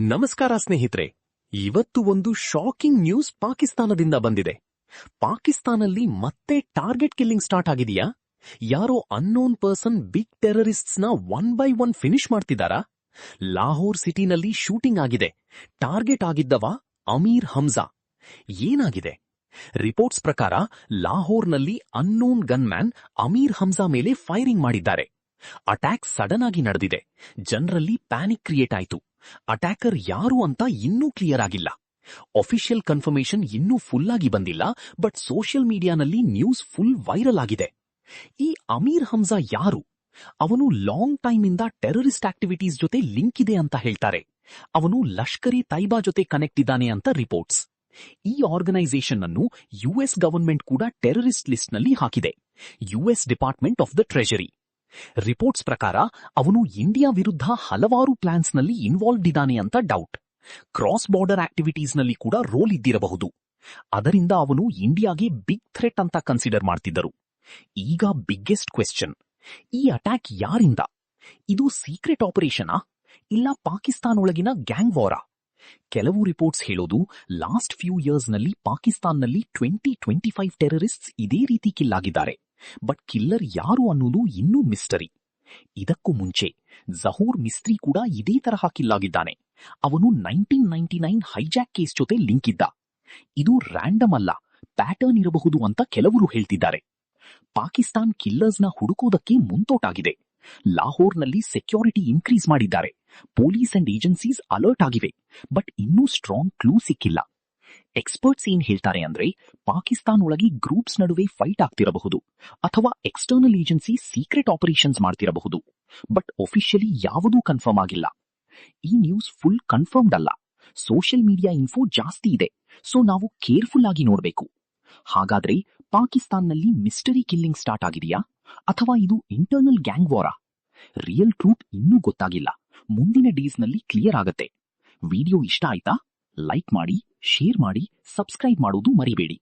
ನಮಸ್ಕಾರ ಸ್ನೇಹಿತರೆ. ಇವತ್ತು ಒಂದು ಶಾಕಿಂಗ್ ನ್ಯೂಸ್ ಪಾಕಿಸ್ತಾನದಿಂದ ಬಂದಿದೆ. ಪಾಕಿಸ್ತಾನಲ್ಲಿ ಮತ್ತೆ ಟಾರ್ಗೆಟ್ ಕಿಲ್ಲಿಂಗ್ ಸ್ಟಾರ್ಟ್ ಆಗಿದೆಯಾ? ಯಾರೋ ಅನ್ನೋನ್ ಪರ್ಸನ್ ಬಿಗ್ ಟೆರರಿಸ್ಟ್ಸ್ ನ ಒನ್ ಬೈ ಒನ್ ಫಿನಿಶ್ ಮಾಡ್ತಿದ್ದಾರಾ? ಲಾಹೋರ್ ಸಿಟಿನಲ್ಲಿ ಶೂಟಿಂಗ್ ಆಗಿದೆ. ಟಾರ್ಗೆಟ್ ಆಗಿದ್ದವ ಅಮೀರ್ ಹಮ್ಜಾ. ಏನಾಗಿದೆ? ರಿಪೋರ್ಟ್ಸ್ ಪ್ರಕಾರ ಲಾಹೋರ್ನಲ್ಲಿ ಅನ್ನೋನ್ ಗನ್ಮ್ಯಾನ್ ಅಮೀರ್ ಹಮ್ಜಾ ಮೇಲೆ ಫೈರಿಂಗ್ ಮಾಡಿದ್ದಾರೆ. ಅಟ್ಯಾಕ್ ಸಡನ್ ಆಗಿ ನಡೆದಿದೆ. ಜನರಲ್ಲಿ ಪ್ಯಾನಿಕ್ ಕ್ರಿಯೇಟ್ ಆಯಿತು. ಅಟ್ಯಾಕರ್ ಯಾರು ಅಂತ ಇನ್ನೂ ಕ್ಲಿಯರ್ ಆಗಿಲ್ಲ. ಅಫಿಷಿಯಲ್ ಕನ್ಫರ್ಮೇಷನ್ ಇನ್ನೂ ಫುಲ್ ಆಗಿ ಬಂದಿಲ್ಲ. ಬಟ್ ಸೋಷಿಯಲ್ ಮೀಡಿಯಾನಲ್ಲಿ ನ್ಯೂಸ್ ಫುಲ್ ವೈರಲ್ ಆಗಿದೆ. ಈ ಅಮೀರ್ ಹಮ್ಜಾ ಯಾರು? ಅವನು ಲಾಂಗ್ ಟೈಮ್ ಇಂದ ಟೆರರಿಸ್ಟ್ ಆಕ್ಟಿವಿಟೀಸ್ ಜೊತೆ ಲಿಂಕ್ ಇದೆ ಅಂತ ಹೇಳ್ತಾರೆ. ಅವನು ಲಷ್ಕರಿ ತೈಬಾ ಜೊತೆ ಕನೆಕ್ಟ್ ಇದ್ದಾನೆ ಅಂತ ರಿಪೋರ್ಟ್ಸ್. ಈ ಆರ್ಗನೈಸೇಷನ್ ಅನ್ನು ಯುಎಸ್ ಗವರ್ಮೆಂಟ್ ಕೂಡ ಟೆರರಿಸ್ಟ್ ಲಿಸ್ಟ್ ನಲ್ಲಿ ಹಾಕಿದೆ. US department of the treasury. Reports ಪ್ರಕಾರ ಅವನು ಇಂಡಿಯಾ ವಿರುದ್ಧ ಹಲವಾರು ಪ್ಲಾನ್ಸ್ ನಲ್ಲಿ ಇನ್ವಾಲ್ವ್ಡ್ ಇದ್ದಾನೆ ಅಂತ ಡೌಟ್. ಕ್ರಾಸ್ ಬಾರ್ಡರ್ ಆಕ್ಟಿವಿಟೀಸ್ ನಲ್ಲಿ ಕೂಡ ರೋಲ್ ಇದ್ದಿರಬಹುದು. ಅದರಿಂದ ಅವನು ಇಂಡಿಯಾಗೆ ಬಿಗ್ ಥ್ರೆಟ್ ಅಂತ ಕನ್ಸಿಡರ್ ಮಾಡ್ತಿದ್ದರು. ಈಗ ಬಿಗ್ಗೆಸ್ಟ್ ಕ್ವೆಶ್ಚನ್, ಈ ಅಟ್ಯಾಕ್ ಯಾರಿಂದ? ಇದು ಸೀಕ್ರೆಟ್ ಆಪರೇಷನಾ ಇಲ್ಲ ಪಾಕಿಸ್ತಾನ ಒಳಗಿನ ಗ್ಯಾಂಗ್ ವಾರಾ? ಕೆಲವು ರಿಪೋರ್ಟ್ಸ್ ಹೇಳೋದು ಲಾಸ್ಟ್ ಫ್ಯೂ ಇಯರ್ಸ್ ನಲ್ಲಿ ಪಾಕಿಸ್ತಾನ್ನಲ್ಲಿ 20-25 ಟೆರರಿಸ್ಟ್ಸ್ ಇದೇ ರೀತಿ ಕಿಲ್ ಆಗಿದ್ದಾರೆ. ಬಟ್ ಕಿಲ್ಲರ್ ಯಾರು ಅನ್ನೋದು ಇನ್ನೂ ಮಿಸ್ಟರಿ. ಇದಕ್ಕೂ ಮುಂಚೆ ಜಹೂರ್ ಮಿಸ್ತ್ರಿ ಕೂಡ ಇದೇ ತರಹ ಕಿಲ್ ಆಗಿದ್ದಾನೆ. ಅವನು 1999 ಹೈಜಾಕ್ ಕೇಸ್ ಜೊತೆ ಲಿಂಕ್ ಇದ್ದ. ಇದು ರ್ಯಾಂಡಮ್ ಅಲ್ಲ, ಪ್ಯಾಟರ್ನ್ ಇರಬಹುದು ಅಂತ ಕೆಲವರು ಹೇಳ್ತಿದ್ದಾರೆ. ಪಾಕಿಸ್ತಾನ್ ಕಿಲ್ಲರ್ಸ್ನ ಹುಡುಕೋದಕ್ಕೆ ಮುಂತೋಟಾಗಿದೆ. ಲಾಹೋರ್ನಲ್ಲಿ ಸೆಕ್ಯೂರಿಟಿ ಇನ್ಕ್ರೀಸ್ ಮಾಡಿದ್ದಾರೆ. ಪೊಲೀಸ್ ಅಂಡ್ ಏಜೆನ್ಸೀಸ್ ಅಲರ್ಟ್ ಆಗಿವೆ. ಬಟ್ ಇನ್ನೂ ಸ್ಟ್ರಾಂಗ್ ಕ್ಲೂ ಸಿಕ್ಕಿಲ್ಲ. ಎಕ್ಸ್ಪರ್ಟ್ಸ್ ಏನ್ ಹೇಳ್ತಾರೆ ಅಂದ್ರೆ, ಪಾಕಿಸ್ತಾನ್ ಒಳಗೆ ಗ್ರೂಪ್ಸ್ ನಡುವೆ ಫೈಟ್ ಆಗ್ತಿರಬಹುದು ಅಥವಾ ಎಕ್ಸ್ಟರ್ನಲ್ ಏಜೆನ್ಸಿ ಸೀಕ್ರೆಟ್ ಆಪರೇಷನ್ಸ್ ಮಾಡ್ತಿರಬಹುದು. ಬಟ್ ಒಫಿಷಿಯಲಿ ಯಾವುದೂ ಕನ್ಫರ್ಮ್ ಆಗಿಲ್ಲ. ಈ ನ್ಯೂಸ್ ಫುಲ್ ಕನ್ಫರ್ಮ್ಡ್ ಅಲ್ಲ. ಸೋಷಿಯಲ್ ಮೀಡಿಯಾ ಇನ್ಫೋ ಜಾಸ್ತಿ ಇದೆ, ಸೊ ನಾವು ಕೇರ್ಫುಲ್ ಆಗಿ ನೋಡಬೇಕು. ಹಾಗಾದ್ರೆ ಪಾಕಿಸ್ತಾನ್ನಲ್ಲಿ ಮಿಸ್ಟರಿ ಕಿಲ್ಲಿಂಗ್ ಸ್ಟಾರ್ಟ್ ಆಗಿದೆಯಾ ಅಥವಾ ಇದು ಇಂಟರ್ನಲ್ ಗ್ಯಾಂಗ್ ವಾರಾ? ರಿಯಲ್ ಟ್ರೂತ್ ಇನ್ನೂ ಗೊತ್ತಾಗಿಲ್ಲ. ಮುಂದಿನ ಡೇಸ್ ನಲ್ಲಿ ಕ್ಲಿಯರ್ ಆಗತ್ತೆ. ವಿಡಿಯೋ ಇಷ್ಟ ಆಯ್ತಾ? ಲೈಕ್ ಮಾಡಿ, ಶೇರ್ ಮಾಡಿ, ಸಬ್ಸ್ಕ್ರೈಬ್ ಮಾಡೋದು ಮರಿಬೇಡಿ.